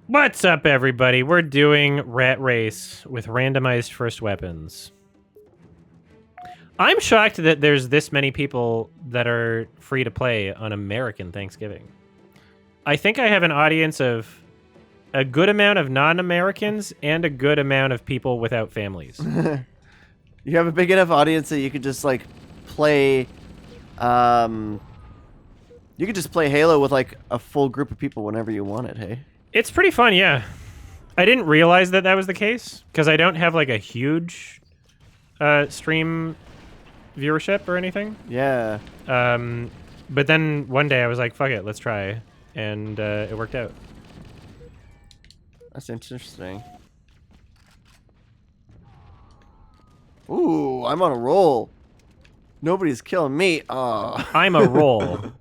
What's up, everybody? We're doing Rat Race with randomized first weapons. I'm shocked that there's this many people that are free to play on American Thanksgiving. I think I have an audience of a good amount of non-Americans and a good amount of people without families. You have a big enough audience that you could just like play you could just play Halo with like a full group of people whenever you want it, hey? It's pretty fun, yeah. I didn't realize that was the case because I don't have like a huge stream viewership or anything. Yeah. But then one day I was like, fuck it, let's try. And it worked out. That's interesting. Ooh, I'm on a roll. Nobody's killing me. Oh. I'm a roll.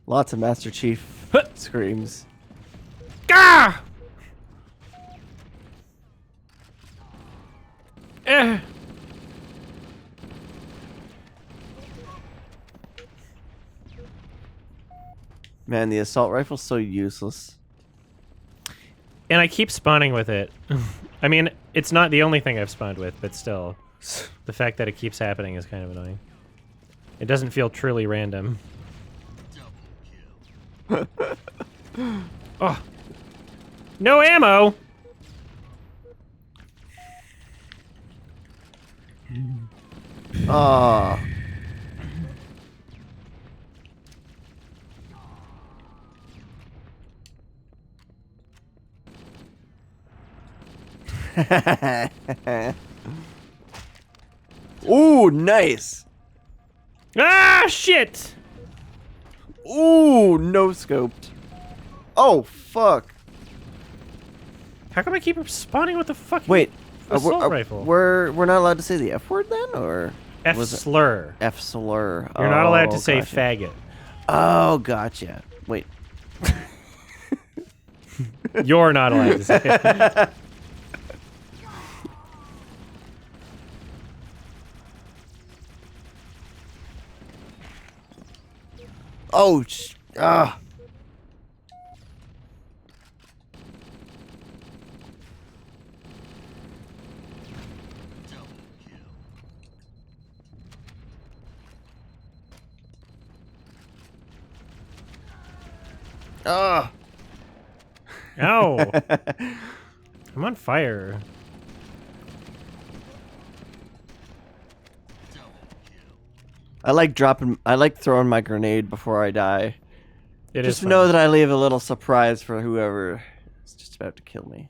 Lots of Master Chief screams. Gah! Eh. Man, the assault rifle's so useless. And I keep spawning with it. I mean, it's not the only thing I've spawned with, but still. The fact that it keeps happening is kind of annoying. It doesn't feel truly random. Oh. No ammo! Oh. Ooh, nice. Ah, shit! Ooh, no scoped. Oh, fuck. How come I keep spawning with the fucking Wait, assault rifle? We're not allowed to say the F word then, or F was it slur. F slur? You're not allowed to Oh, say gotcha. faggot. Oh, gotcha. Wait. You're not allowed to say it. Oh, Ah. Ow. I'm on fire. I like throwing my grenade before I die. It Just is to fun. know that I leave a little surprise for whoever is just about to kill me.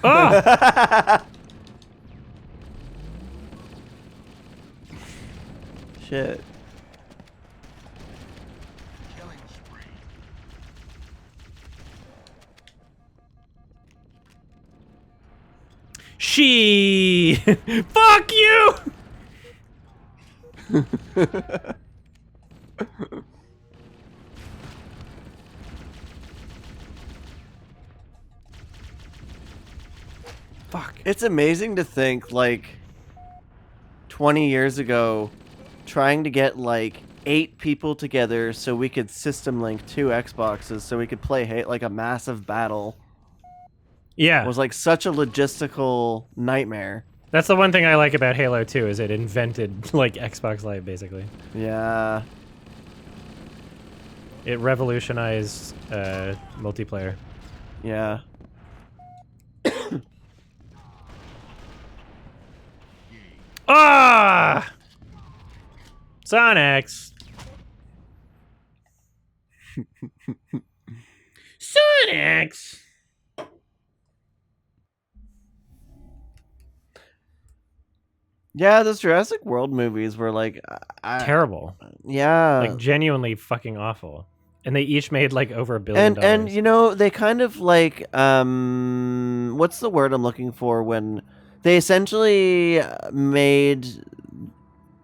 Oh! Shit. She. Fuck you! Fuck. It's amazing to think, like, 20 years ago, trying to get, like, 8 people together so we could system link 2 Xboxes so we could play, like, a massive battle. Yeah. Was, like, such a logistical nightmare. That's the one thing I like about Halo 2 is it invented, like, Xbox Live, basically. Yeah. It revolutionized multiplayer. Yeah. Ah! Sonics. Sonics. Yeah, those Jurassic World movies were like Terrible. Yeah. Like genuinely fucking awful. And they each made like over $1 billion. And you know, they kind of like what's the word I'm looking for when they essentially made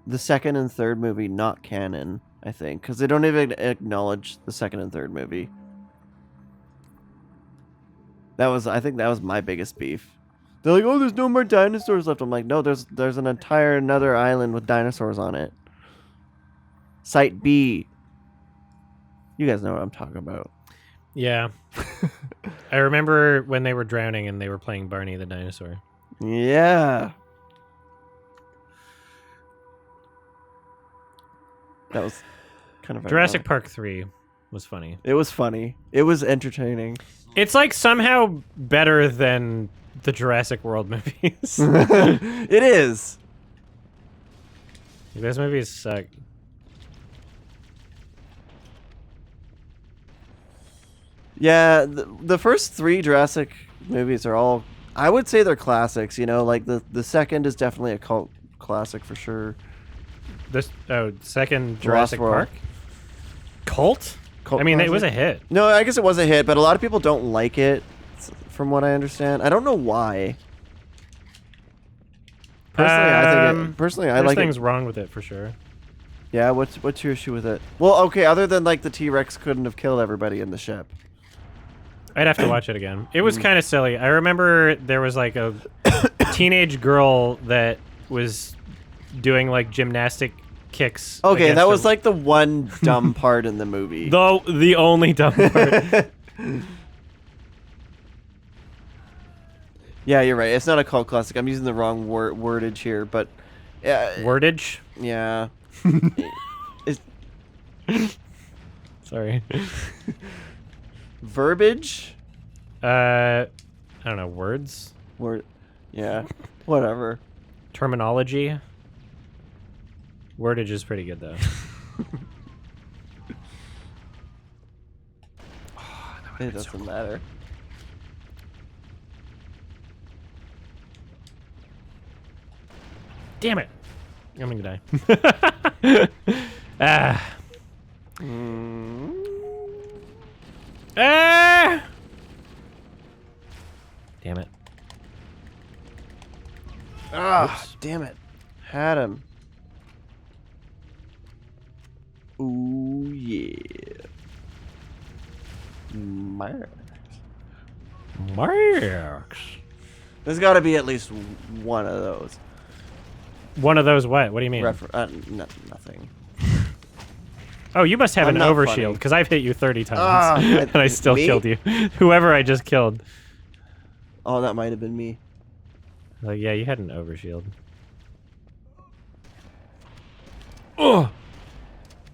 the second and third movie not canon, I think, cuz they don't even acknowledge the second and third movie. I think that was my biggest beef. They're like, oh, there's no more dinosaurs left. I'm like, no, there's an entire another island with dinosaurs on it. Site B. You guys know what I'm talking about. Yeah. I remember when they were drowning and they were playing Barney the dinosaur. Yeah. That was kind of Jurassic ironic. Park 3 was funny. It was funny. It was entertaining. It's like somehow better than the Jurassic World movies. It is. Those movies suck. Yeah, the first 3 Jurassic movies are all, I would say they're classics, you know, like the second is definitely a cult classic for sure. This second Lost Jurassic World. Park? Cult? Cult I mean, it was a classic? hit. No, I guess it was a hit, but a lot of people don't like it, from what I understand. I don't know why. Personally, I There's like things it. wrong with it for sure. Yeah, what's your issue with it? Well, okay, other than like the T-Rex couldn't have killed everybody in the ship. I'd have to watch it again. It was kind of silly. I remember there was like a teenage girl that was doing like gymnastic kicks. Okay, against that was a- like the one dumb part in the movie. the only dumb part. Yeah, you're right. It's not a cult classic. I'm using the wrong wordage here, but Wordage. yeah. It's Sorry. verbiage? I don't know, words, Word. Yeah. Whatever. terminology. Wordage is pretty good though. It doesn't matter. Damn it! I'm gonna die. Ah. Mm. Ah! Damn it. Ah, damn it. Had him. Ooh, yeah. Mark. Marks. There's got to be at least one of those. One of those what? What do you mean? Nothing. Oh, you must have I'm an not overshield, funny. because I've hit you 30 times, Ah, and I still me? killed you. Whoever I just killed. Oh, that might have been me. Like, yeah, you had an overshield. Ugh!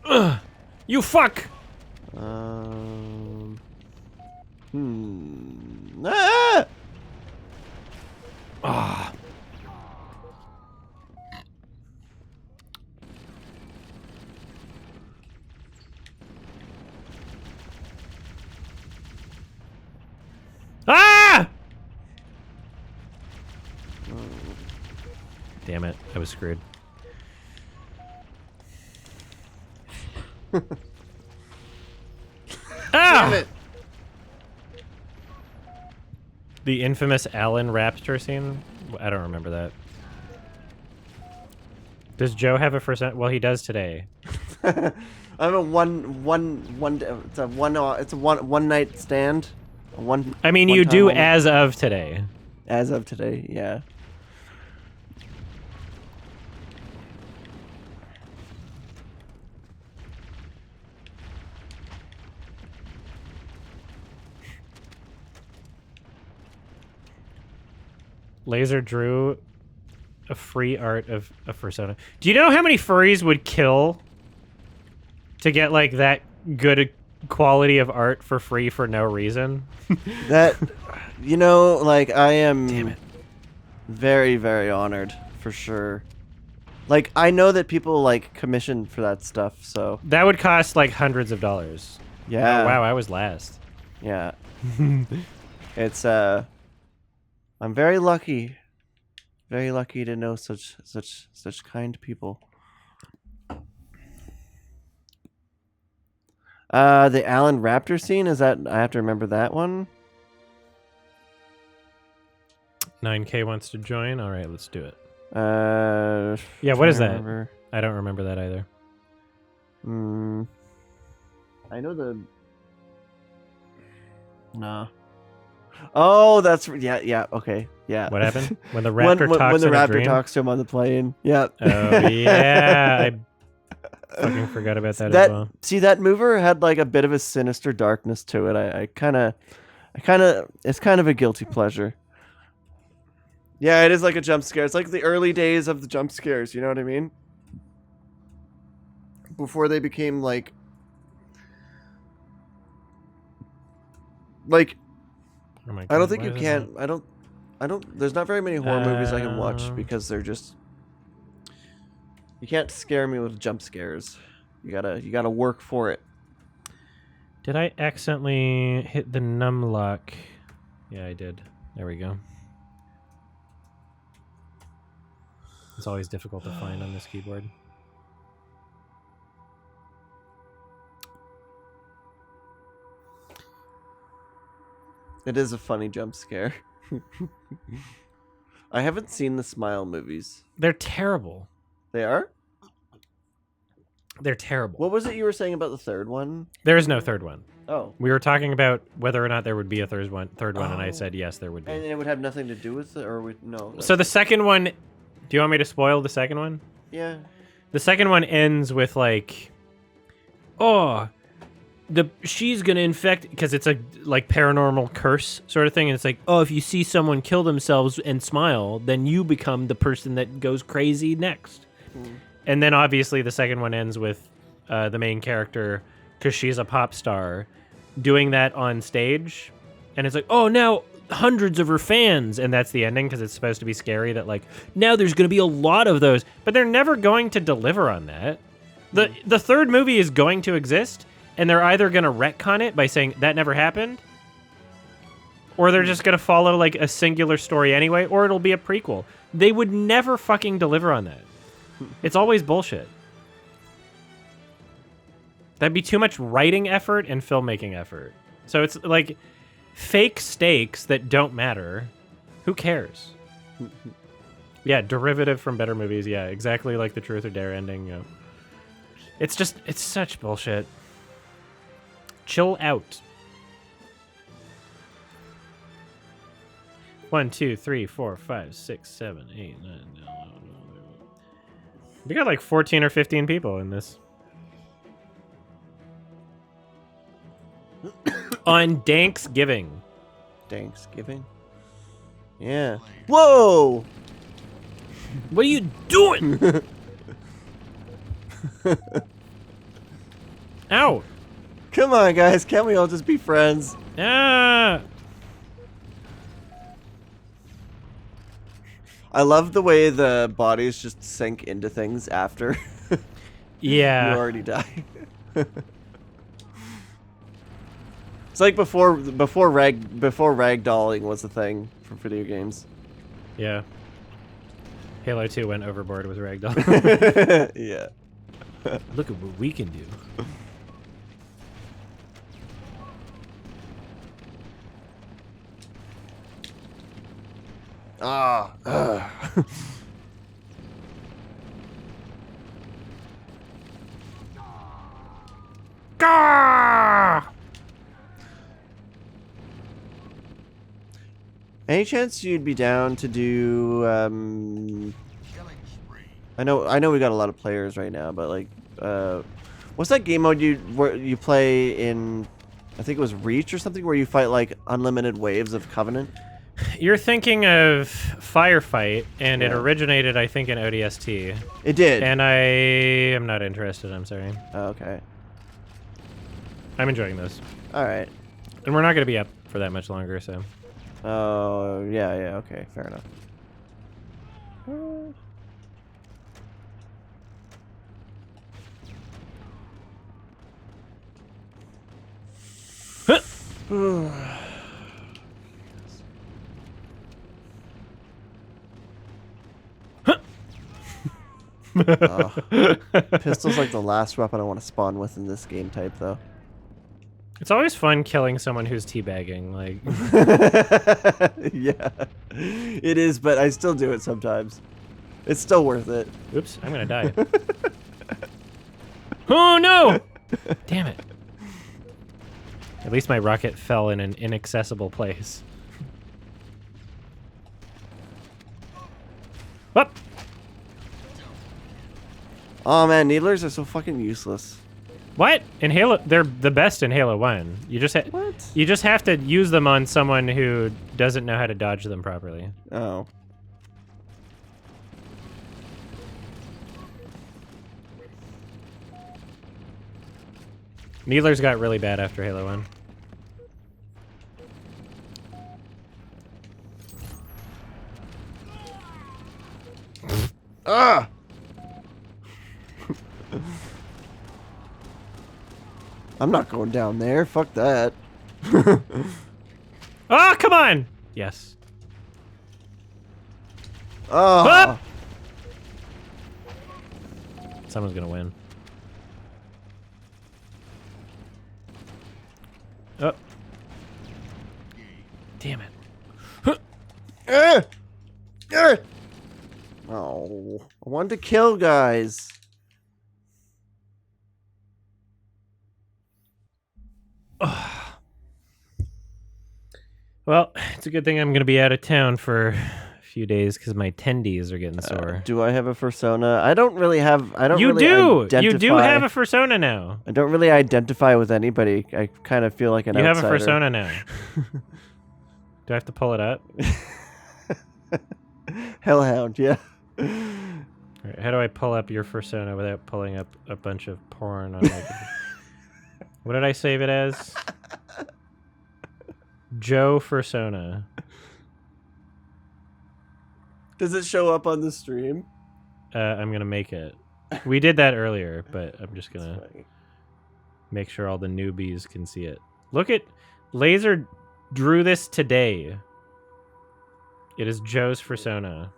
Ugh! You fuck! Ah! Ah. Ah! Damn it, I was screwed. Ah! Damn it. The infamous Alan Raptor scene? I don't remember that. Does Joe have a first? Well, he does today. I'm a it's a one night stand. I mean, you do as of today. As of today, yeah. Laser drew a free art of a persona. Do you know how many furries would kill to get like that good a quality of art for free for no reason? That, you know, like I am Damn it. very, very honored for sure. Like I know that people like commission for that stuff, so That would cost like hundreds of dollars. yeah. Oh, wow, I was last. Yeah. It's I'm very lucky. Very lucky to know such kind people. The Alan Raptor scene, is that I have to remember that one? 9K wants to join. All right, let's do it. Yeah, what is that? I don't remember that either. I know the. Nah. Oh, that's yeah. Okay, yeah. What happened when the raptor talks when the in a raptor dream? talks to him on the plane? Yeah. Oh yeah, I fucking forgot about that as well. See, that mover had like a bit of a sinister darkness to it. I kind of, it's kind of a guilty pleasure. Yeah, it is like a jump scare. It's like the early days of the jump scares. You know what I mean? Before they became like Oh my I don't God, think why you is it can. I don't. There's not very many horror movies I can watch Um, because they're just. You can't scare me with jump scares. You gotta work for it. Did I accidentally hit the num lock? Yeah, I did. There we go. It's always difficult to find on this keyboard. It is a funny jump scare. I haven't seen the Smile movies. They're terrible. They are? They're terrible. What was it you were saying about the third one? There is no third one. Oh. We were talking about whether or not there would be a third one, and I Oh. said yes, there would be. And it would have nothing to do with it, no? So the second one, do you want me to spoil the second one? Yeah. The second one ends with like, oh, she's gonna infect, because it's a like paranormal curse sort of thing, and it's like, oh, if you see someone kill themselves and smile, then you become the person that goes crazy next. And then obviously the second one ends with the main character, because she's a pop star, doing that on stage, and it's like, oh, now hundreds of her fans, and that's the ending, because it's supposed to be scary that like now there's going to be a lot of those, but they're never going to deliver on that. The third movie is going to exist, and they're either going to retcon it by saying that never happened, or they're just going to follow like a singular story anyway, or it'll be a prequel. They would never fucking deliver on that. It's always bullshit. That'd be too much writing effort and filmmaking effort. So it's like fake stakes that don't matter. Who cares? Yeah, derivative from better movies. Yeah, exactly like the Truth or Dare ending. Yeah. It's such bullshit. Chill out. 1, 2, 3, 4, 5, 6, 7, 8, 9. We got like 14 or 15 people in this. On Thanksgiving. Thanksgiving? Yeah. Whoa! What are you doing? Ow! Come on, guys. Can't we all just be friends? Ah! I love the way the bodies just sink into things after Yeah. you already die. It's like before ragdolling was a thing for video games. Yeah. Halo 2 went overboard with Ragdoll. Yeah. Look at what we can do. Ah. Gah! Any chance you'd be down to do I know we got a lot of players right now, but like what's that game mode where you play in, I think it was Reach or something, where you fight like unlimited waves of Covenant? You're thinking of Firefight, and it Yeah. originated, I think, in ODST. It did. And I am not interested, I'm sorry. Oh, okay. I'm enjoying this. All right. And we're not going to be up for that much longer, so. Oh, yeah, okay, fair enough. Pistol's like the last weapon I want to spawn with in this game type, though. It's always fun killing someone who's teabagging, like. Yeah, it is, but I still do it sometimes. It's still worth it. Oops, I'm gonna die. Oh no! Damn it. At least my rocket fell in an inaccessible place. Up. Oh man, needlers are so fucking useless. What? In Halo, they're the best in Halo 1. You just What? you just have to use them on someone who doesn't know how to dodge them properly. Oh. Needlers got really bad after Halo 1. Ah! I'm not going down there. Fuck that. Oh, come on! Yes. Oh. Up! Someone's gonna win. Oh. Damn it. Oh, I wanted to kill guys. Well, it's a good thing I'm gonna be out of town for a few days because my tendies are getting sore. Do I have a persona? I don't really have. I don't. You really do. Identify. You do have a persona now. I don't really identify with anybody. I kind of feel like an You outsider. have a persona now. Do I have to pull it up? Hellhound, yeah. All right, how do I pull up your persona without pulling up a bunch of porn on my... What did I save it as? Joe Persona. Does it show up on the stream? I'm gonna make it. We did that earlier, but I'm just gonna make sure all the newbies can see it. Look at... Laser drew this today. It is Joe's persona.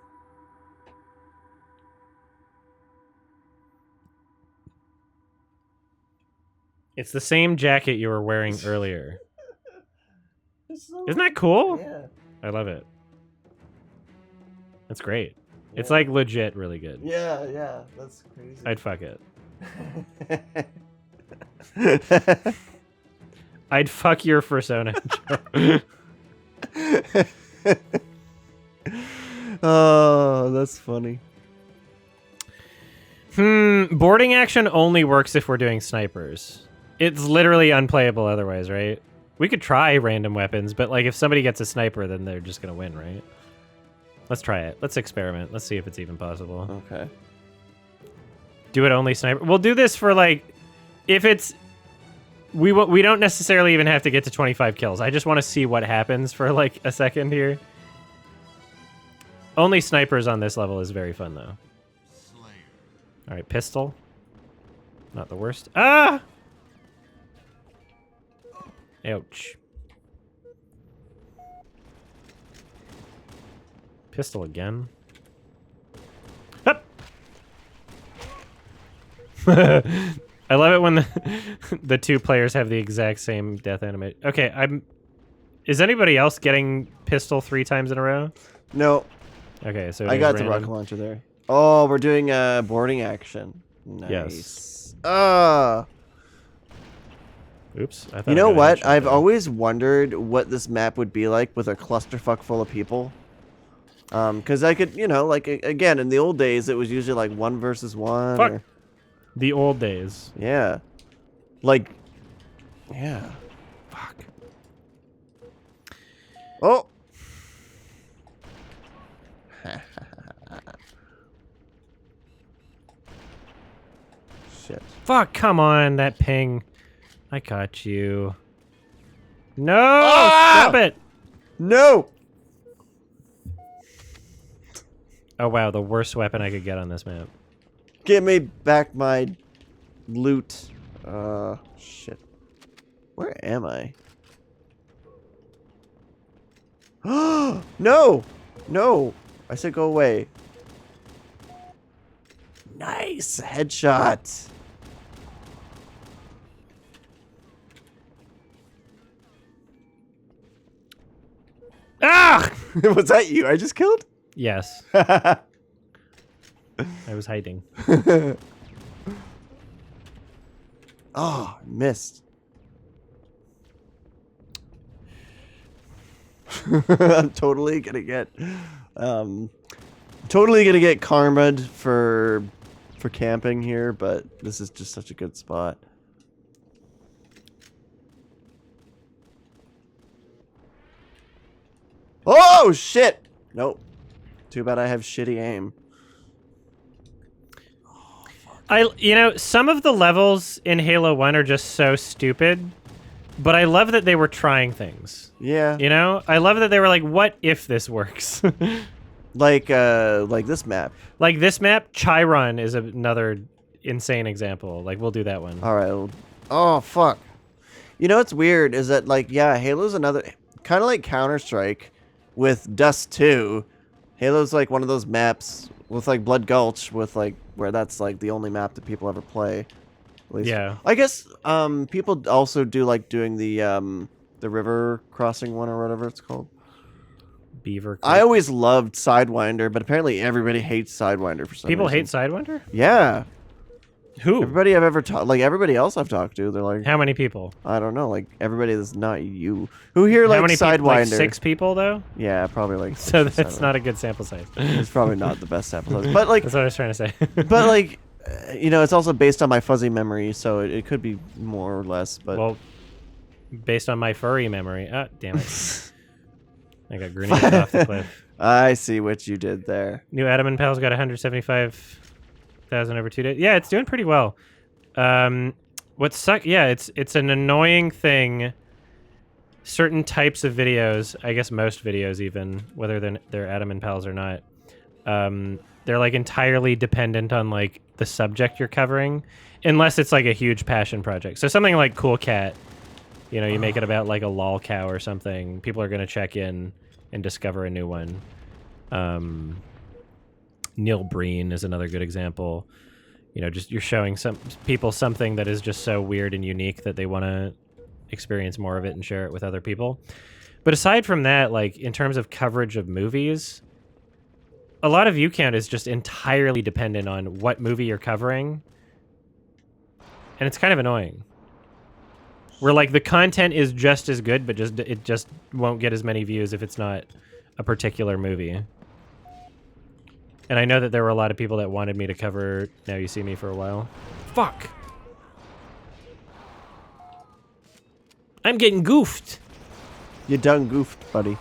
It's the same jacket you were wearing earlier. Isn't that cool? Yeah. I love it. That's great. It's like legit really good. Yeah, yeah. That's crazy. I'd fuck it. I'd fuck your persona. Oh, that's funny. Boarding action only works if we're doing snipers. It's literally unplayable otherwise, right? We could try random weapons, but like if somebody gets a sniper, then they're just gonna win, right? Let's try it. Let's experiment. Let's see if it's even possible. Okay. Do it only sniper. We'll do this for like, if it's, we don't necessarily even have to get to 25 kills. I just want to see what happens for like a second here. Only snipers on this level is very fun though. All right, pistol. Not the worst. Ah! Ouch. Pistol again. Up! I love it when the two players have the exact same death animation. Okay, is anybody else getting pistol 3 times in a row? No. Okay, so I got the rocket launcher there. Oh, we're doing boarding action. Nice. Yes. Oops. I thought You I know got a what? headshot I've there. always wondered what this map would be like with a clusterfuck full of people. Because I could, you know, like, again, in the old days, it was usually like 1 versus 1. Fuck. Or, The old days. yeah. Like, yeah. Fuck. Oh! Shit. Fuck, come on, that ping. I got you. No! Ah! Stop it! No! Oh wow, the worst weapon I could get on this map. Give me back my loot. Shit. Where am I? No! No! I said go away. Nice! Headshot! Ah! Was that you I just killed? Yes, I was hiding. Oh, missed. I'm totally gonna get Totally gonna get karma'd for camping here, but this is just such a good spot. Oh shit! Nope. Too bad I have shitty aim. Some of the levels in Halo 1 are just so stupid, but I love that they were trying things. Yeah. I love that they were like, what if this works? Like this map. Like this map, Chiron is another insane example. Like, we'll do that one. All right. Oh fuck. You know what's weird is that like Halo's another kind of like Counter-Strike with Dust 2. Halo's like one of those maps with like Blood Gulch with like where that's like the only map that people ever play. At least. Yeah. I guess people also do like doing the river crossing one or whatever it's called. Beaver Creek. I always loved Sidewinder, but apparently everybody hates Sidewinder for some People reason. hate Sidewinder? Yeah. Who? Everybody I've ever talked, like everybody else I've talked to, they're like, How many people? I don't know, like everybody that's not you. Who here like How many Sidewinder? people? Like 6 people, though? Yeah, probably like. So 6 or that's 7. not a good sample size. It's probably not the best sample size, but like, That's what I was trying to say. but like, it's also based on my fuzzy memory, so it could be more or less. But Well, based on my furry memory. Ah, damn it. I got grenaded off the cliff. I see what you did there. New Adam and Pals got 175,000 over 2 days. Yeah, it's doing pretty well. What suck? Yeah, it's an annoying thing. Certain types of videos, I guess most videos even, whether they're Adam and Pals or not, they're like entirely dependent on like the subject you're covering, unless it's like a huge passion project. So something like Cool Cat, you make it about like a lol cow or something. People are gonna check in and discover a new one. Neil Breen is another good example. Just you're showing some people something that is just so weird and unique that they want to experience more of it and share it with other people. But aside from that, like in terms of coverage of movies, a lot of view count is just entirely dependent on what movie you're covering. And it's kind of annoying. Where like the content is just as good, but it just won't get as many views if it's not a particular movie. And I know that there were a lot of people that wanted me to cover Now You See Me for a while. Fuck! I'm getting goofed! You done goofed, buddy.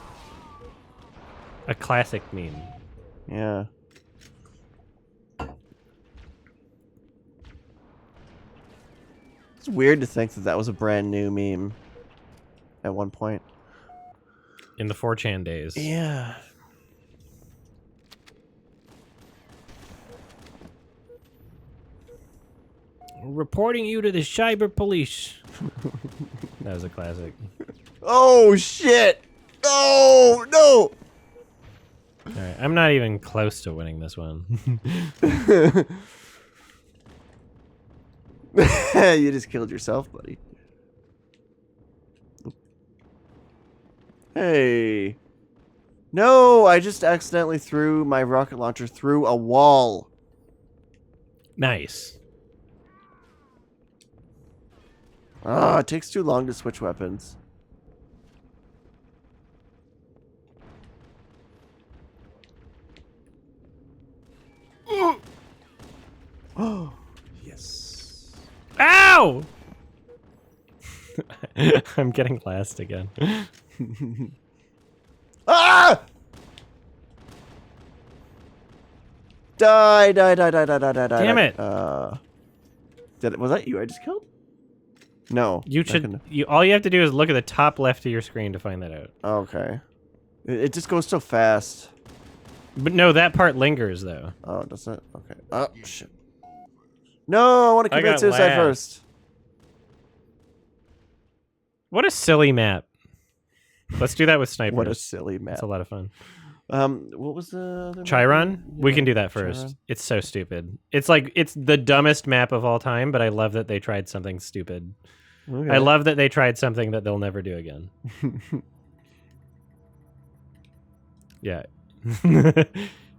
A classic meme. Yeah. It's weird to think that was a brand new meme at one point. In the 4chan days. Yeah. Reporting you to the cyber police. That was a classic. Oh, shit! Oh, no! Alright, I'm not even close to winning this one. You just killed yourself, buddy. Hey. No, I just accidentally threw my rocket launcher through a wall. Nice. Ah, it takes too long to switch weapons. Oh, yes. Ow! I'm getting last again. Ah! Die, die, die, die, die, die, die, die. Damn it. Was that you I just killed? No. You should. All you have to do is look at the top left of your screen to find that out. Okay. It just goes so fast. But no, that part lingers though. Oh, does it? Okay. Oh, shit. No, I want to I commit got suicide last. first. What a silly map. Let's do that with snipers. What a silly map. It's a lot of fun. What was the other map? Chiron? We Yeah, can do that first. Chiron. It's so stupid. It's like, it's the dumbest map of all time, but I love that they tried something stupid. Okay. I love that they tried something that they'll never do again. Yeah.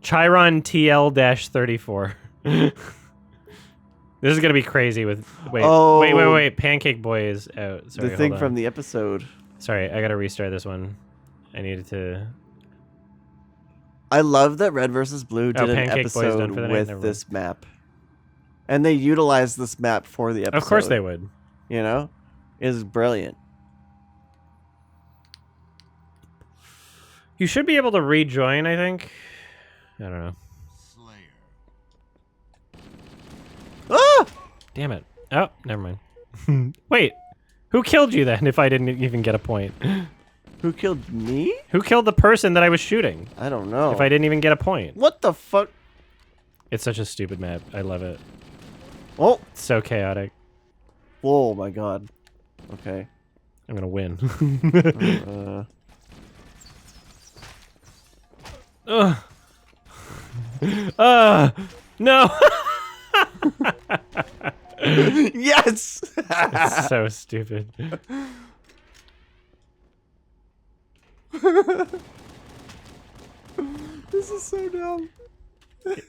Chiron TL-34. This is going to be crazy with... Wait. Pancake Boy is out. Sorry, the thing hold from on. the episode. Sorry, I got to restart this one. I needed to... I love that Red versus Blue did an Pancake Boy's done episode for the night? Never with mind. this map, and they utilized this map for the episode. Of course they would. You know, is brilliant. You should be able to rejoin, I think. I don't know. Ah! Damn it. Oh, never mind. Wait, who killed you then if I didn't even get a point? Who killed me? Who killed the person that I was shooting I don't know. if I didn't even get a point? What the fuck? It's such a stupid map. I love it. Oh! It's so chaotic. Oh my god. Okay. I'm gonna win. Uh, No! yes! It's so stupid. This is so dumb.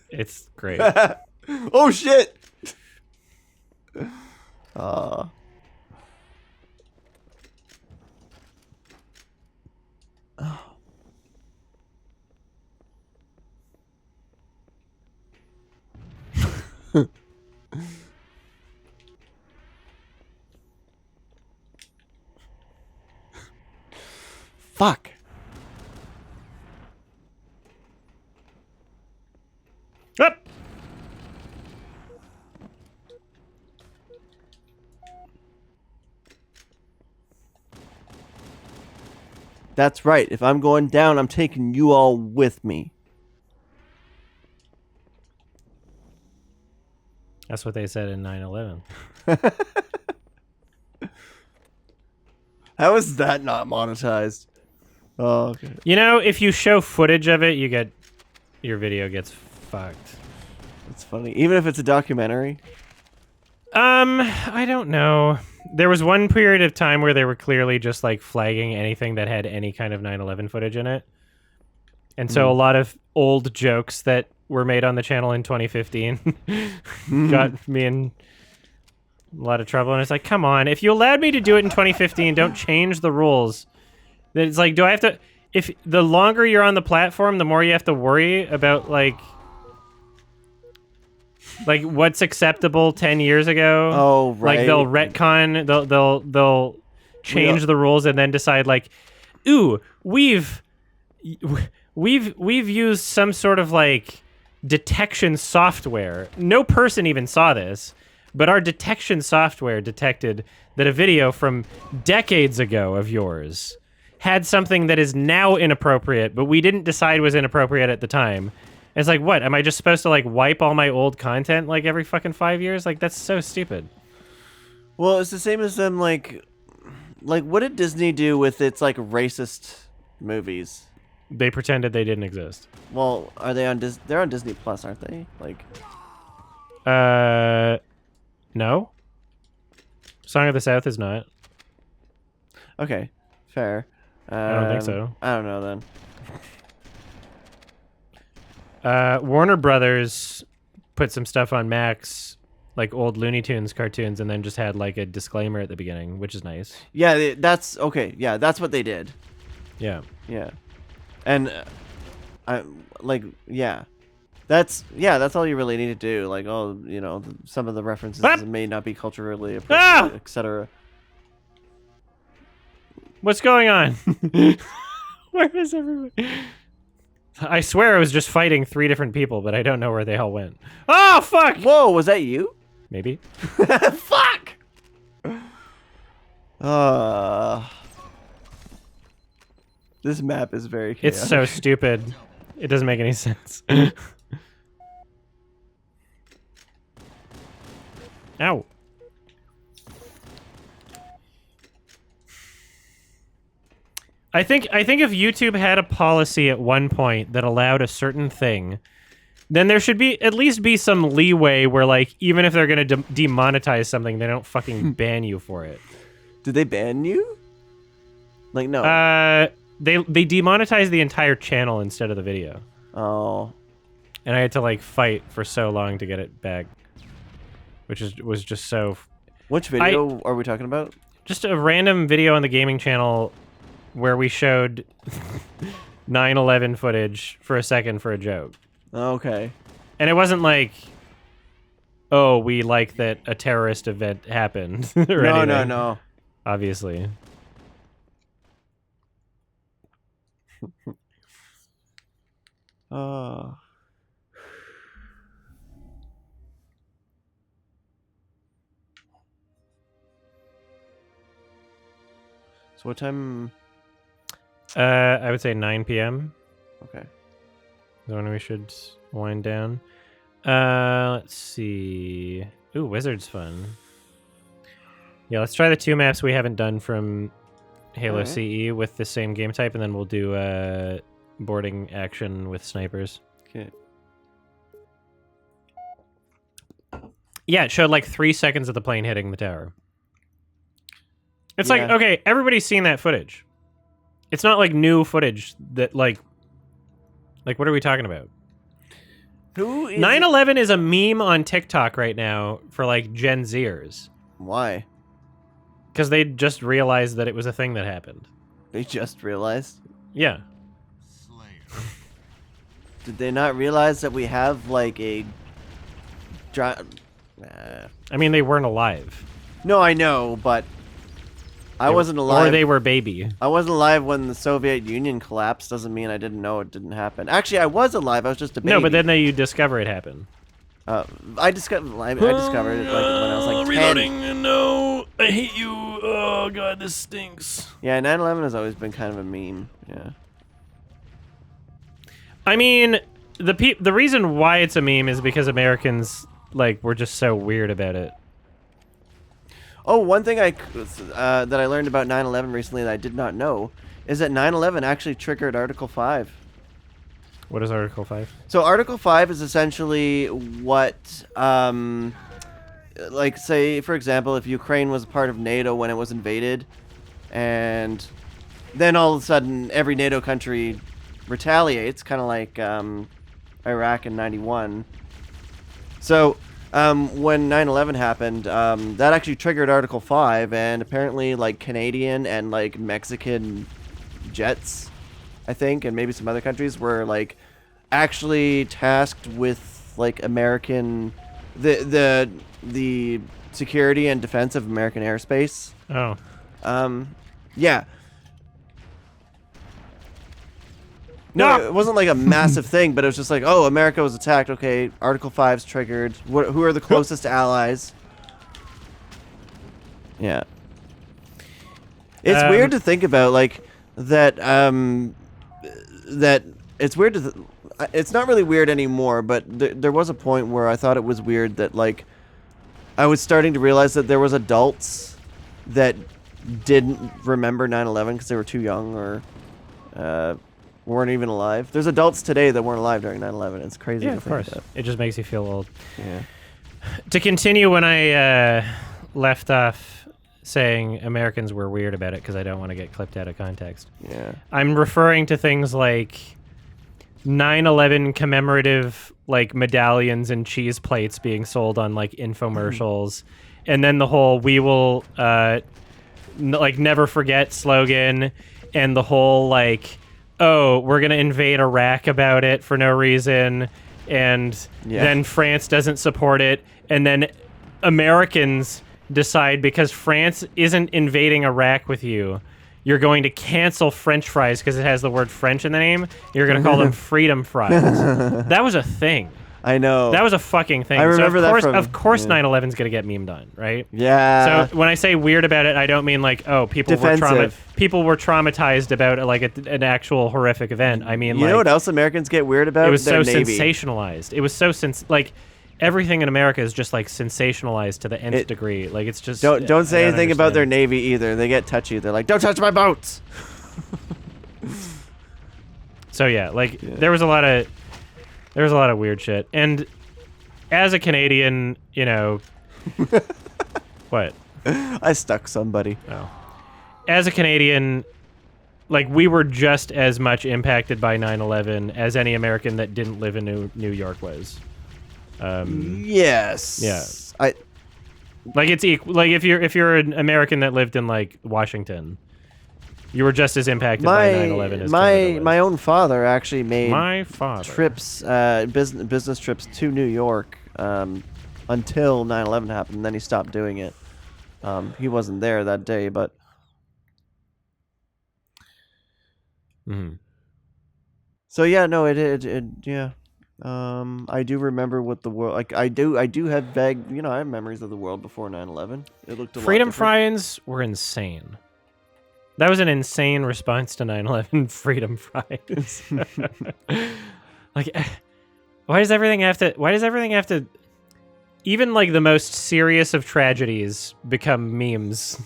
It's great. Oh shit! Fuck. Up! That's right. If I'm going down, I'm taking you all with me. That's what they said in 9/11. How is that not monetized? Oh, okay. You know, if you show footage of it, your video gets fucked. That's funny. Even if it's a documentary. I don't know. There was one period of time where they were clearly just like flagging anything that had any kind of 9/11 footage in it. And so a lot of old jokes that were made on the channel in 2015 got me in a lot of trouble. And it's like, come on, if you allowed me to do it in 2015, don't change the rules. Then it's like, do I have to... If the longer you're on the platform, the more you have to worry about like what's acceptable 10 years ago. Oh, right. Like they'll retcon, they'll change the rules and then decide like, ooh, we've used some sort of like detection software. No person even saw this, but our detection software detected that a video from decades ago of yours had something that is now inappropriate, but we didn't decide was inappropriate at the time. And it's like, what? Am I just supposed to like wipe all my old content like every fucking 5 years? Like that's so stupid. Well, it's the same as them like what did Disney do with its like racist movies? They pretended they didn't exist. Well, are they on they're on Disney Plus, aren't they? Like no. Song of the South is not. okay, fair. I don't think so. I don't know then. Warner Brothers put some stuff on Max, like old Looney Tunes cartoons, and then just had like a disclaimer at the beginning, which is nice. Yeah, that's okay. Yeah, that's what they did. Yeah. Yeah, and I like that's all you really need to do. Like, oh, you know, some of the references may not be culturally appropriate, etc. What's going on? Where is everyone? I swear I was just fighting 3 different people, but I don't know where they all went. Oh, fuck! Whoa, was that you? Maybe. Fuck! This map is very chaotic. It's so stupid. It doesn't make any sense. Ow. I think if YouTube had a policy at one point that allowed a certain thing, then there should be at least be some leeway where like even if they're going to demonetize something, they don't fucking ban you for it. Did they ban you? Like no. They demonetized the entire channel instead of the video. Oh. And I had to like fight for so long to get it back, which was just so. Which video are we talking about? Just a random video on the gaming channel where we showed 9/11 footage for a second for a joke. Okay. And it wasn't like, oh, we like that a terrorist event happened. Or No, anything, no. obviously. Oh. So what time? I would say 9 p.m. Okay. is when we should wind down. Let's see. Ooh, Wizard's fun. Yeah, let's try the 2 maps we haven't done from Halo Alright. CE with the same game type, and then we'll do boarding action with snipers. Okay. Yeah, it showed like 3 seconds of the plane hitting the tower. It's like, Yeah. okay, everybody's seen that footage. It's not like new footage that like what are we talking about? Who is 9/11 is a meme on TikTok right now for like Gen Zers Why? because they just realized that it was a thing that happened. They just realized. Yeah. Did they not realize that we have like a? I mean, they weren't alive. No, I know, but I They- wasn't alive. Or they were baby. I wasn't alive when the Soviet Union collapsed. Doesn't mean I didn't know it didn't happen. Actually, I was alive. I was just a baby. No, but then you discover it happened. I discovered it like when I was like 10. Reloading. No, I hate you. Oh god, this stinks. Yeah, 9/11 has always been kind of a meme. Yeah. I mean, the reason why it's a meme is because Americans like were just so weird about it. Oh, one thing that I learned about 9/11 recently that I did not know is that 9/11 actually triggered Article 5. What is Article 5? So Article 5 is essentially what, like, say, for example, if Ukraine was a part of NATO when it was invaded, and then all of a sudden every NATO country retaliates, kind of like Iraq in 91. So when 9/11 happened, that actually triggered Article 5, and apparently, like, Canadian and, like, Mexican jets, I think, and maybe some other countries were, like, actually tasked with, like, American... the security and defense of American airspace. Oh. Yeah. No, it wasn't like a massive thing, but it was just like, oh, America was attacked. Okay, Article 5's triggered. Who are the closest allies? Yeah. It's weird to think about, like, that, that it's weird to... it's not really weird anymore, but there was a point where I thought it was weird that, like, I was starting to realize that there was adults that didn't remember 9/11 because they were too young or weren't even alive. There's adults today that weren't alive during 9/11. It's crazy. Yeah, to of think course. about. It just makes you feel old. Yeah. To continue when I left off saying Americans were weird about it because I don't want to get clipped out of context. Yeah. I'm referring to things like 9/11 commemorative like medallions and cheese plates being sold on like infomercials, and then the whole "we will like never forget" slogan, and the whole like, oh, we're gonna invade Iraq about it for no reason, and then France doesn't support it, and then Americans decide because France isn't invading Iraq with you, you're going to cancel French fries because it has the word French in the name. You're going to call them freedom fries. That was a thing. I know. That was a fucking thing. I remember so that from... Of course, yeah. 9/11's going to get memed on, right? Yeah. So when I say weird about it, I don't mean like, oh, people were traumatized about like an actual horrific event. I mean, you know what else Americans get weird about? It was Their so Navy. sensationalized. It was so like everything in America is just like sensationalized to the nth degree. Like it's just don't say anything about their understand. Navy either. They get touchy. They're like, don't touch my boats. So yeah, like there was a lot of weird shit. And as a Canadian, you know, what? I stuck somebody. Oh. As a Canadian, like we were just as much impacted by 9/11 as any American that didn't live in New York was. Yes. Yeah. Like it's equal. Like if you're an American that lived in like Washington, You were just as impacted by 9/11 as Canada was. my own father actually made My father. trips, business trips to New York until 9/11 happened. And then he stopped doing it. He wasn't there that day, but Mhm. so yeah, no, it yeah. I do remember what the world like. I do have vague, I have memories of the world before 9/11. It looked a lot Freedom different. fries were insane. That was an insane response to 9/11. Freedom fries. Like, why does everything have to? Even like the most serious of tragedies become memes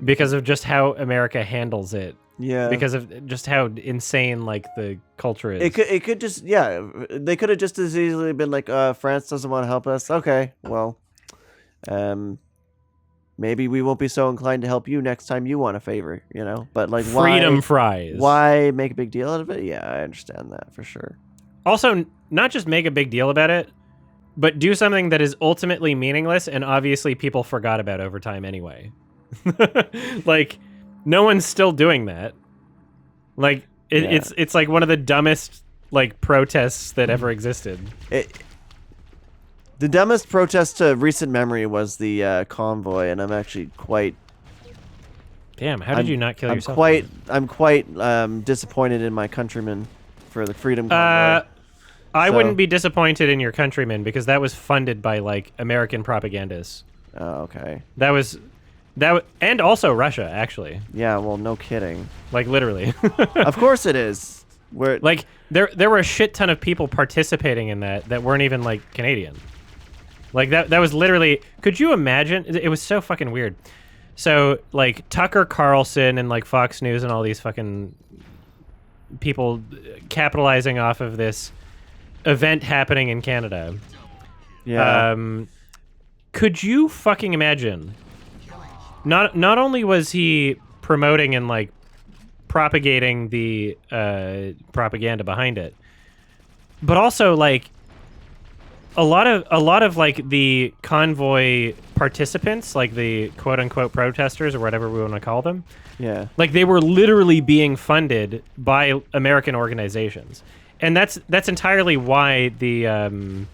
because of just how America handles it. Yeah, Because of just how insane like the culture is. it could just they could have just as easily been like, France doesn't want to help us. Okay, well, maybe we won't be so inclined to help you next time you want a favor, But like, Freedom fries. why make a big deal out of it? Yeah, I understand that for sure. Also, not just make a big deal about it, but do something that is ultimately meaningless and obviously people forgot about over time anyway. Like, no one's still doing that. Like, it's like one of the dumbest like protests that ever existed. The dumbest protest to recent memory was the convoy, and I'm actually quite. Damn, how did you not kill yourself? I'm quite disappointed in my countrymen for the freedom convoy. I wouldn't be disappointed in your countrymen because that was funded by like American propagandists. Oh, okay. And also Russia, actually. Yeah, well, no kidding. Like, literally. Of course it is. Like, there were a shit ton of people participating in that weren't even, like, Canadian. Like, that was literally... Could you imagine? It was so fucking weird. So, like, Tucker Carlson and, like, Fox News and all these fucking people capitalizing off of this event happening in Canada. Yeah. Could you fucking imagine... Not only was he promoting and like propagating the propaganda behind it, but also like a lot of like the convoy participants, like the quote unquote protesters or whatever we want to call them. Yeah. Like they were literally being funded by American organizations, and that's entirely why the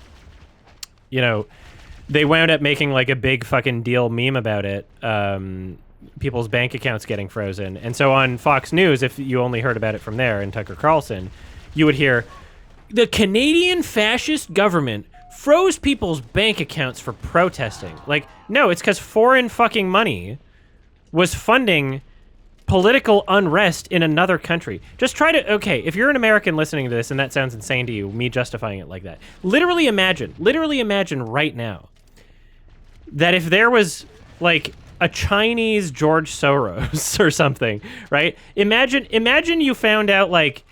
they wound up making like a big fucking deal meme about it. People's bank accounts getting frozen. And so on Fox News, if you only heard about it from there and Tucker Carlson, you would hear the Canadian fascist government froze people's bank accounts for protesting. Like, no, it's because foreign fucking money was funding political unrest in another country. Just try to, okay, if you're an American listening to this and that sounds insane to you, me justifying it like that, literally imagine right now that if there was like a Chinese George Soros or something, right? Imagine you found out like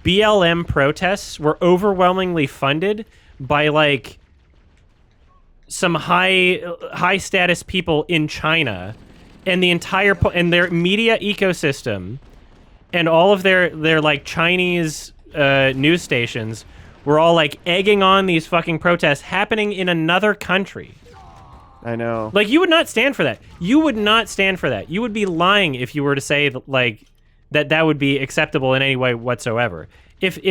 BLM protests were overwhelmingly funded by like some high status people in China, and the entire and their media ecosystem and all of their like Chinese news stations were all like egging on these fucking protests happening in another country. I know. Like, you would not stand for that. You would not stand for that. You would be lying if you were to say like that would be acceptable in any way whatsoever. If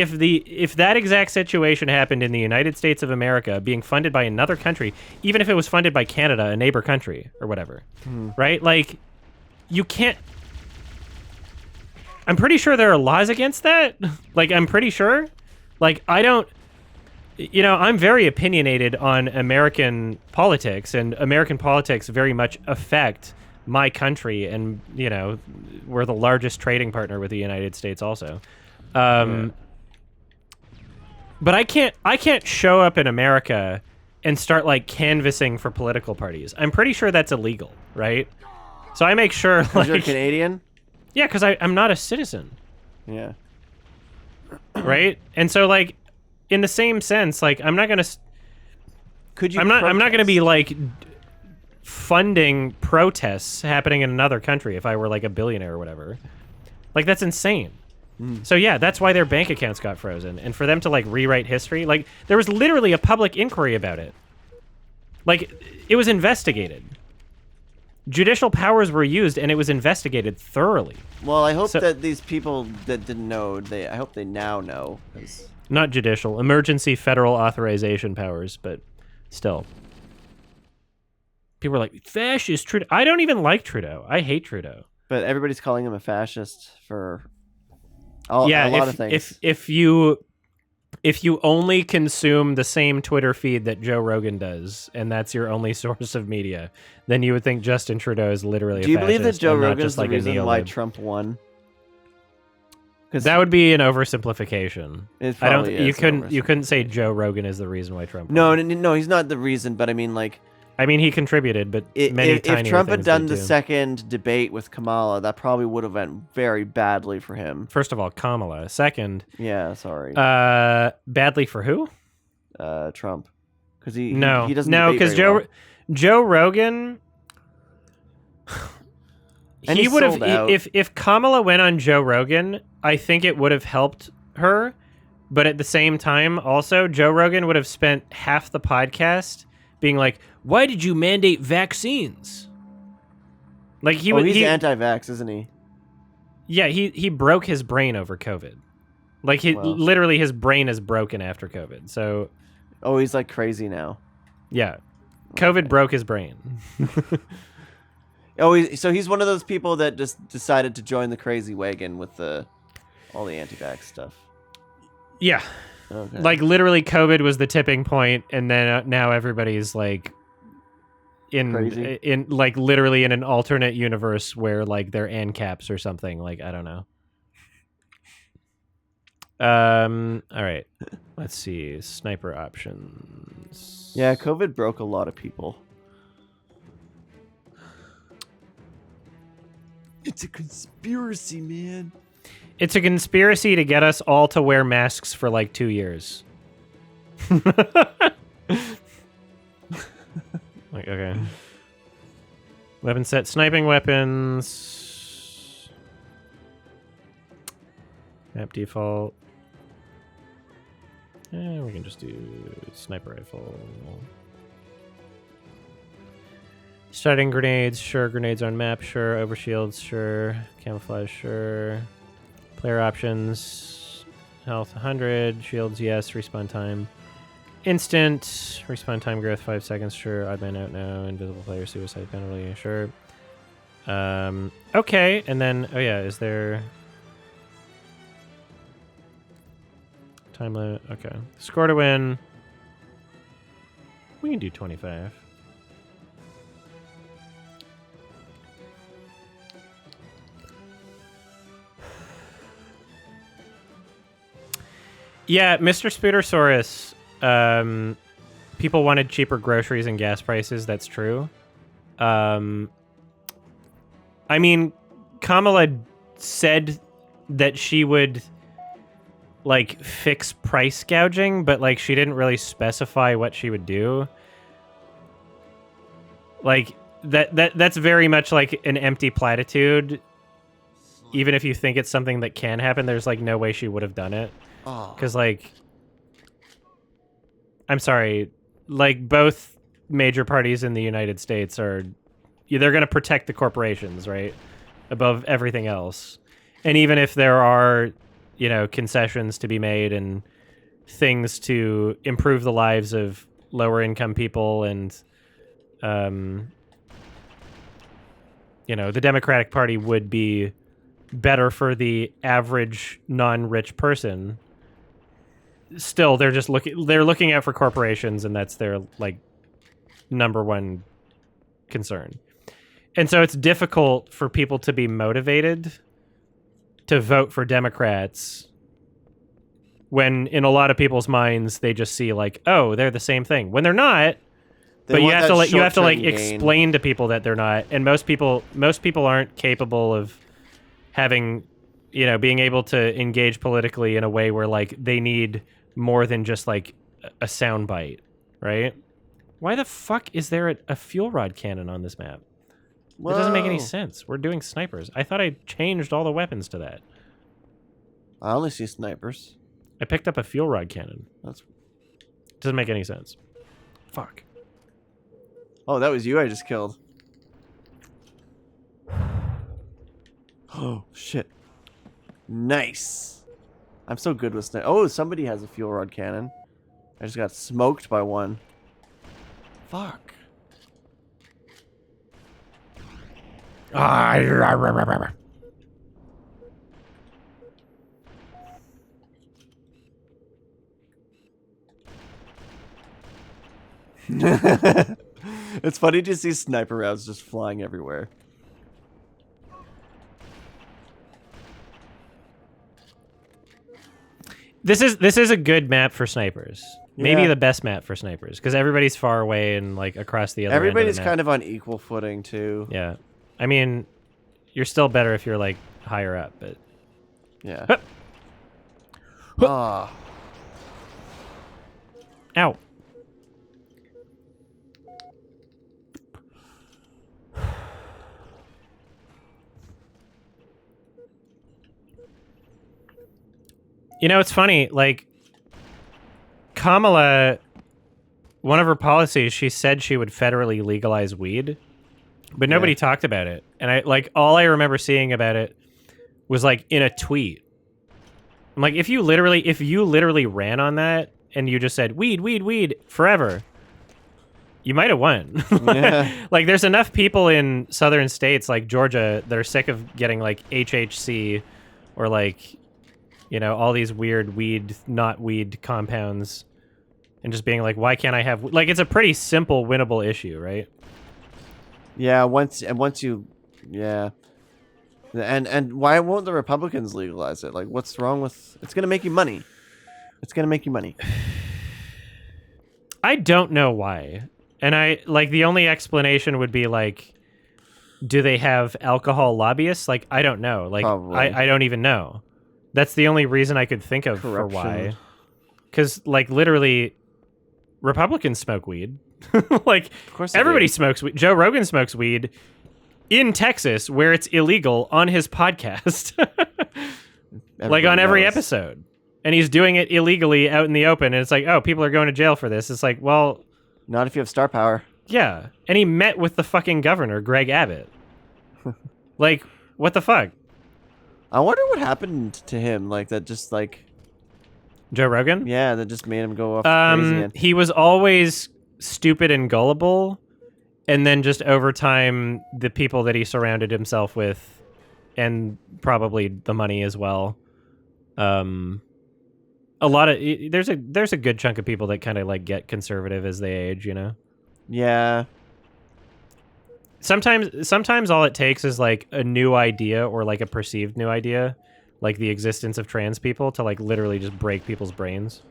that exact situation happened in the United States of America, being funded by another country, even if it was funded by Canada, a neighbor country or whatever, right? Like, you can't. I'm pretty sure there are laws against that. Like, I'm pretty sure. Like, I don't. I'm very opinionated on American politics, and American politics very much affect my country, and, we're the largest trading partner with the United States also. But I can't show up in America and start, like, canvassing for political parties. I'm pretty sure that's illegal, right? So I make sure, like... You're Canadian? Yeah, because I'm not a citizen. Yeah. Right? And so, like... In the same sense, like, I'm not gonna. Could you? I'm not gonna be like funding protests happening in another country if I were like a billionaire or whatever. Like, that's insane. So yeah, that's why their bank accounts got frozen, and for them to like rewrite history, like there was literally a public inquiry about it. Like, it was investigated. Judicial powers were used, and it was investigated thoroughly. Well, I hope So- that these people that didn't know, I hope they now know. 'Cause Not judicial, emergency federal authorization powers, but still. People are like, fascist Trudeau. I don't even like Trudeau. I hate Trudeau. But everybody's calling him a fascist for a lot of things. If you only consume the same Twitter feed that Joe Rogan does, and that's your only source of media, then you would think Justin Trudeau is literally Do you a believe that fascist Joe and not Rogan's just the like a reason why neolib. Trump won? That would be an oversimplification. It I don't. probably You is couldn't say Joe Rogan is the reason why Trump. No, won. no, he's not the reason. But I mean, like, I mean he contributed, but many if tinier Trump had things done did the too. second debate with Kamala, that probably would have went very badly for him. First of all, Kamala. Second, Yeah, sorry, badly for who? Trump, because he No, doesn't no, debate because very well. Joe Rogan. And He he's would have sold out. if Kamala went on Joe Rogan, I think it would have helped her, but at the same time, also Joe Rogan would have spent half the podcast being like, "Why did you mandate vaccines?" Like he would. He's anti-vax, isn't he? Yeah, he broke his brain over COVID. Like Wow. literally his brain is broken after COVID. So Oh, he's like crazy now. yeah, COVID broke his brain. So he's one of those people that just decided to join the crazy wagon with all the anti-vax stuff. Yeah. Okay. Like literally COVID was the tipping point, and then now everybody's like Crazy. in like literally in an alternate universe where like they're ANCAPs or something. Like I don't know. All right. Let's see. Sniper options. Yeah, COVID broke a lot of people. It's a conspiracy, man. It's a conspiracy to get us all to wear masks for like 2 years. Like, okay. Weapon set, sniping weapons. Map default. Yeah, we can just do sniper rifle. Starting grenades, sure. Grenades on map, sure. Overshields, sure. Camouflage, sure. Player options. Health 100. Shields, yes. Respawn time. Instant. Respawn time growth 5 seconds, sure. Odd man out now. Invisible player suicide penalty, sure. Okay, and then, oh yeah, is there... Time limit, okay. Score to win. We can do 25. Yeah, Mr. Spoodersaurus. People wanted cheaper groceries and gas prices. That's true. I mean, Kamala said that she would like fix price gouging, but like she didn't really specify what she would do. Like that's very much like an empty platitude. Even if you think it's something that can happen, there's like no way she would have done it. Because, like, I'm sorry, like, both major parties in the United States are, they're going to protect the corporations, right, above everything else. And even if there are, you know, concessions to be made and things to improve the lives of lower income people and, you know, the Democratic Party would be better for the average non-rich person. Still, they're just looking out for corporations, and that's their like number one concern. And so it's difficult for people to be motivated to vote for Democrats when in a lot of people's minds they just see like, oh, they're the same thing, when they're not. But you have to like explain to people that they're not, and most people aren't capable of having, you know, being able to engage politically in a way where like they need more than just like a soundbite, right? Why the fuck is there a fuel rod cannon on this map? It doesn't make any sense. We're doing snipers. I thought I changed all the weapons to that. I only see snipers. I picked up a fuel rod cannon. That's... Doesn't make any sense. Fuck. Oh, that was you I just killed. Oh, shit. Nice. I'm so good with sniper. Oh, somebody has a fuel rod cannon. I just got smoked by one. Fuck. It's funny to see sniper rounds just flying everywhere. This is a good map for snipers. Maybe Yeah. the best map for snipers because everybody's far away and like across the other. Everybody's end of the map. kind of on equal footing too. Yeah, I mean, you're still better if you're like higher up, but Yeah. Huh. Ah. ow. You know, it's funny, like, Kamala, one of her policies, she said she would federally legalize weed, but nobody Yeah. talked about it. And all I remember seeing about it was, like, in a tweet. I'm like, if you literally ran on that and you just said, weed, weed, weed, forever, you might have won. Yeah. Like, there's enough people in southern states like Georgia that are sick of getting, like, HHC or, like, you know, all these weird not weed compounds and just being like, why can't I have... Like, it's a pretty simple, winnable issue, right? Yeah, once you... Yeah. And why won't the Republicans legalize it? Like, what's wrong with... It's going to make you money. It's going to make you money. I don't know why. And the only explanation would be, like, do they have alcohol lobbyists? Like, I don't know. Like, Probably. I don't even know. That's the only reason I could think of for Corruption. why. Because, like, literally, Republicans smoke weed. Like, Of course they everybody do. smokes weed. Joe Rogan smokes weed in Texas, where it's illegal, on his podcast. Like, on Everybody every knows. episode. And he's doing it illegally out in the open. And it's like, oh, people are going to jail for this. It's like, well, Not if you have star power. yeah. And he met with the fucking governor, Greg Abbott. Like, what the fuck? I wonder what happened to him. Like, that just, like... Joe Rogan? Yeah, that just made him go off crazy. And... He was always stupid and gullible, and then just over time, the people that he surrounded himself with, and probably the money as well. A lot of there's a good chunk of people that kind of like get conservative as they age, you know. Yeah. Sometimes all it takes is like a new idea or like a perceived new idea, like the existence of trans people, to like literally just break people's brains.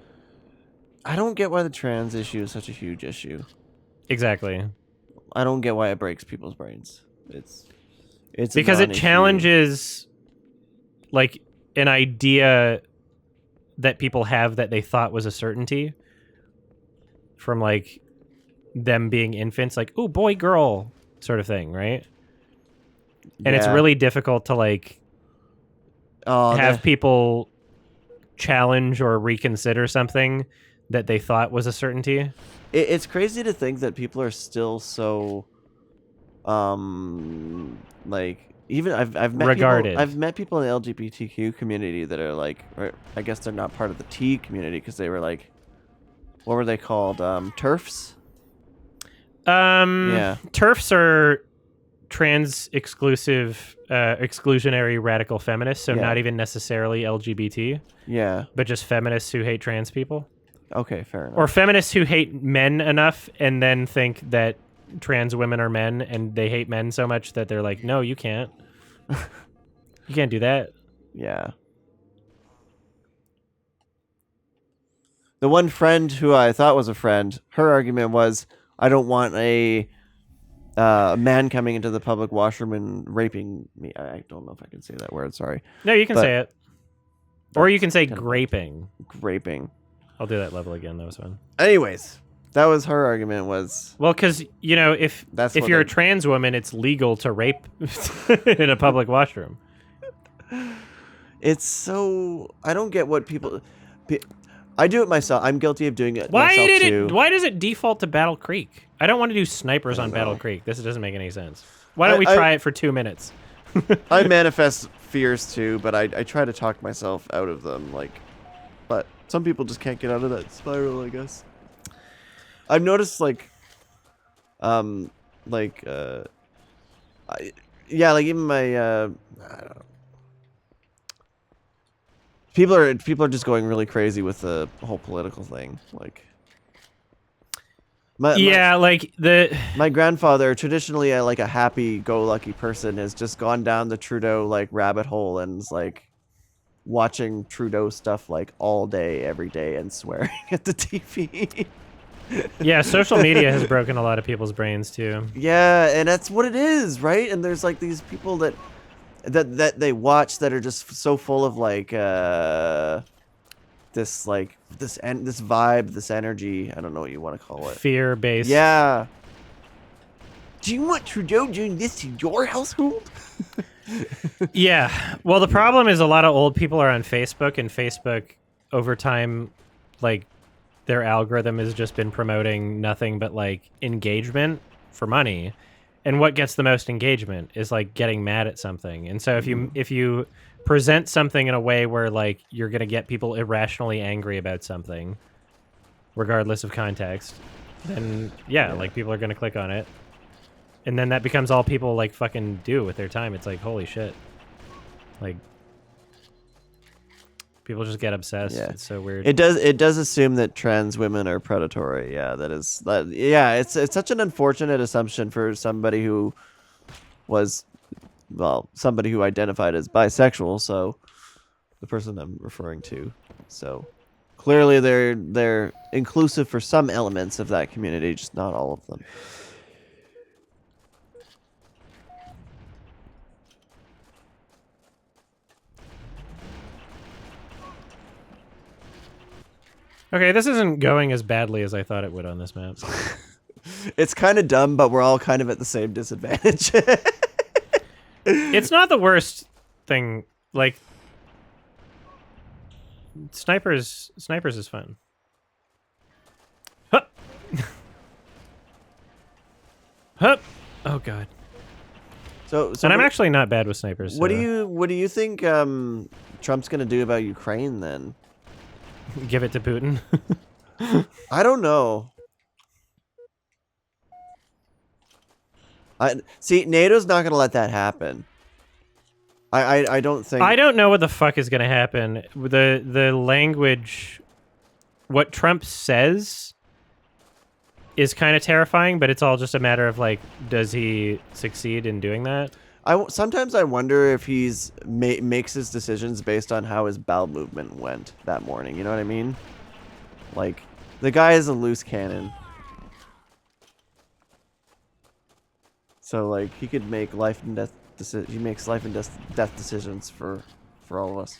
I don't get why the trans issue is such a huge issue. Exactly. I don't get why it breaks people's brains. It's Because a it non-issue. challenges like an idea that people have that they thought was a certainty from like them being infants, like, oh, boy, girl sort of thing, right? And it's Yeah. really difficult to like have people challenge or reconsider something that they thought was a certainty. It's crazy to think that people are still so, like, even I've met Regarded. People, I've met people in the LGBTQ community that are like, or I guess they're not part of the T community because they were like, what were they called? TERFs. Yeah. TERFs are trans exclusive, exclusionary radical feminists, so Yeah. not even necessarily LGBT, Yeah. but just feminists who hate trans people. Okay, fair enough. Or feminists who hate men enough and then think that trans women are men and they hate men so much that they're like, no, you can't. You can't do that. Yeah. The one friend who I thought was a friend, her argument was, I don't want a man coming into the public washroom and raping me. I don't know if I can say that word, sorry. No, you can But say it. Or you can say kind of- graping. Raping. I'll do that level again. That was fun. Anyways, that was her argument was, Well, because, you know, if That's if what you're a they- trans woman, it's legal to rape in a public washroom. it's so, I don't get what people, I do it myself. I'm guilty of doing it Why myself did too. it? Why does it default to Battle Creek? I don't want to do snipers on don't Battle know. Creek. This doesn't make any sense. Why don't we I- try it for 2 minutes? I manifest fears too, but I try to talk myself out of them. But some people just can't get out of that spiral, I guess. I've noticed even my I don't know. People are just going really crazy with the whole political thing. My grandfather, traditionally a happy-go-lucky person, has just gone down the Trudeau rabbit hole and is watching Trudeau stuff all day, every day, and swearing at the TV. Yeah, social media has broken a lot of people's brains too. Yeah, and that's what it is, right? And there's these people that they watch that are just so full of this vibe, this energy. I don't know what you want to call it. Fear-based. Yeah. Do you want Trudeau doing this to your household? Yeah. Well, the problem is a lot of old people are on Facebook, and Facebook, over time, their algorithm has just been promoting nothing but engagement for money. And what gets the most engagement is getting mad at something. And so if you present something in a way where you're going to get people irrationally angry about something, regardless of context, then people are going to click on it. And then that becomes all people fucking do with their time. It's holy shit. People just get obsessed. Yeah. It's so weird. It does assume that trans women are predatory. Yeah, it's such an unfortunate assumption for somebody who identified as bisexual, so the person I'm referring to. So clearly they're inclusive for some elements of that community, just not all of them. Okay, this isn't going as badly as I thought it would on this map. It's kind of dumb, but we're all kind of at the same disadvantage. It's not the worst thing. Snipers is fun. Hup. Hup. Oh god. So and I'm actually not bad with snipers. What do you think Trump's gonna do about Ukraine then? Give it to Putin? I don't know. NATO's not gonna let that happen. I don't think. I don't know what the fuck is gonna happen. The language, what Trump says, is kind of terrifying, but it's all just a matter of does he succeed in doing that? Sometimes I wonder if he's makes his decisions based on how his bowel movement went that morning. You know what I mean? The guy is a loose cannon. So he could make life and death he makes life and death decisions for all of us.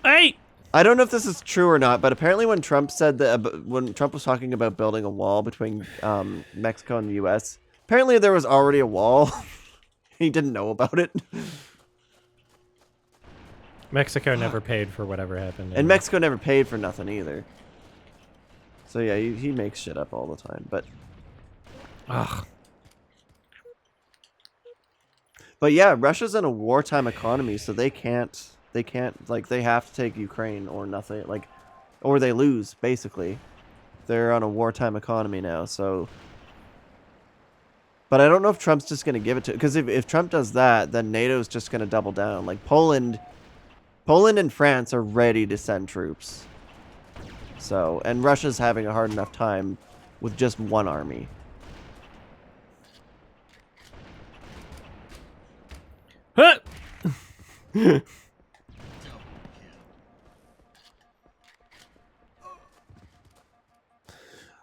Hey! I don't know if this is true or not, but apparently when Trump said that, when Trump was talking about building a wall between Mexico and the U.S., apparently there was already a wall. He didn't know about it. Mexico never paid for whatever happened. And Mexico never paid for nothing either. So yeah, he makes shit up all the time, but... Ugh. But yeah, Russia's in a wartime economy, so they can't, they have to take Ukraine or nothing, or they lose, basically. They're on a wartime economy now, so... But I don't know if Trump's just going to give it to... Because if Trump does that, then NATO's just going to double down. Poland and France are ready to send troops. So, and Russia's having a hard enough time with just one army. Huh!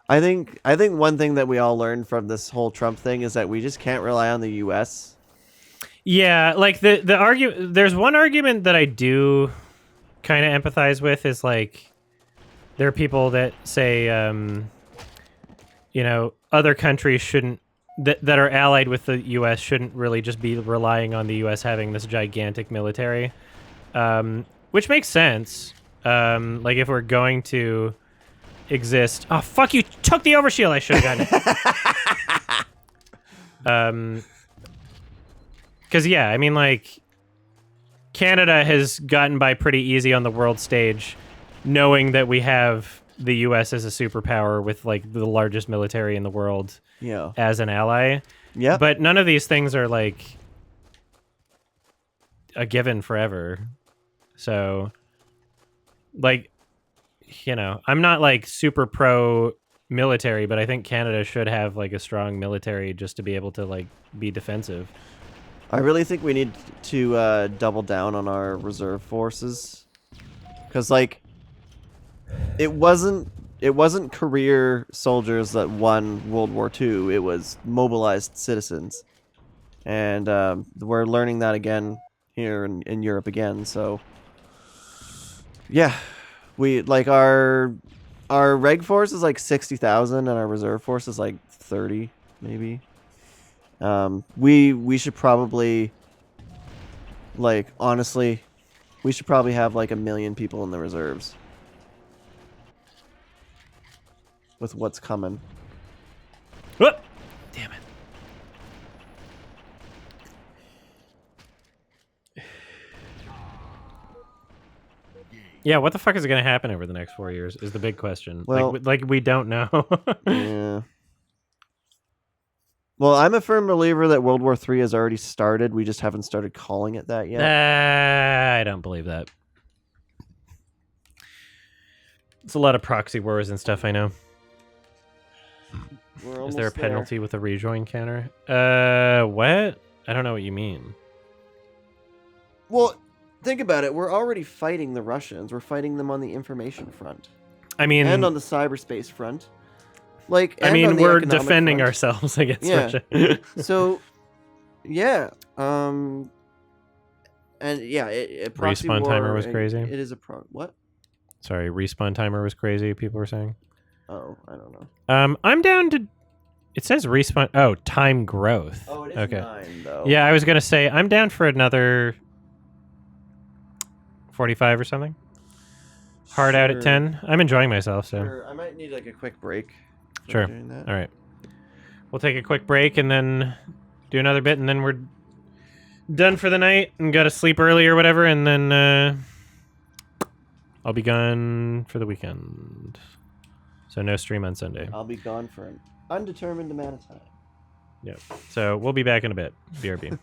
I think one thing that we all learned from this whole Trump thing is that we just can't rely on the U.S. Yeah, the argument. There's one argument that I do kind of empathize with is there are people that say, other countries shouldn't that are allied with the U.S. shouldn't really just be relying on the U.S. having this gigantic military, which makes sense. Like if we're going to exist. Oh fuck! You took the overshield. I should have gotten it. Because yeah, I mean like Canada has gotten by pretty easy on the world stage, knowing that we have the U.S. as a superpower with like the largest military in the world Yeah. as an ally. Yep. But none of these things are like a given forever. So, like, you know, I'm not like super pro military, but I think Canada should have like a strong military just to be able to like be defensive. I really think we need to double down on our reserve forces, because like it wasn't career soldiers that won World War II. It was mobilized citizens, and we're learning that again here in Europe again. So yeah, we like our reg force is like 60,000, and our reserve force is like 30 maybe. We should probably, like, honestly, we should probably have like 1 million people in the reserves with what's coming. Whoop! Damn it. Yeah, what the fuck is going to happen over the next 4 years is the big question. Well, like we don't know. Yeah. Well, I'm a firm believer that World War III has already started. We just haven't started calling it that yet. I don't believe that. It's a lot of proxy wars and stuff, I know. We're Is there a almost there. penalty with a rejoin counter? What? I don't know what you mean. Well, think about it. We're already fighting the Russians. We're fighting them on the information front I mean, and on the cyberspace front. Like, I and mean, on the we're economic defending front. ourselves against Yeah. Russia. So, yeah. And yeah, proxy Respawn war, timer was crazy. It is a what? Sorry, respawn timer was crazy. People were saying. Oh, I don't know. I'm down to. It says respawn. Oh, time growth. Oh, it is okay. 9 though. Yeah, I was gonna say I'm down for another 45 or something. Hard out at 10. I'm enjoying myself, so. Sure. I might need like a quick break. for Sure. doing that. All right. We'll take a quick break and then do another bit, and then we're done for the night and got to sleep early or whatever, and then I'll be gone for the weekend. So no stream on Sunday. I'll be gone for an undetermined amount of time. Yep. So we'll be back in a bit. BRB.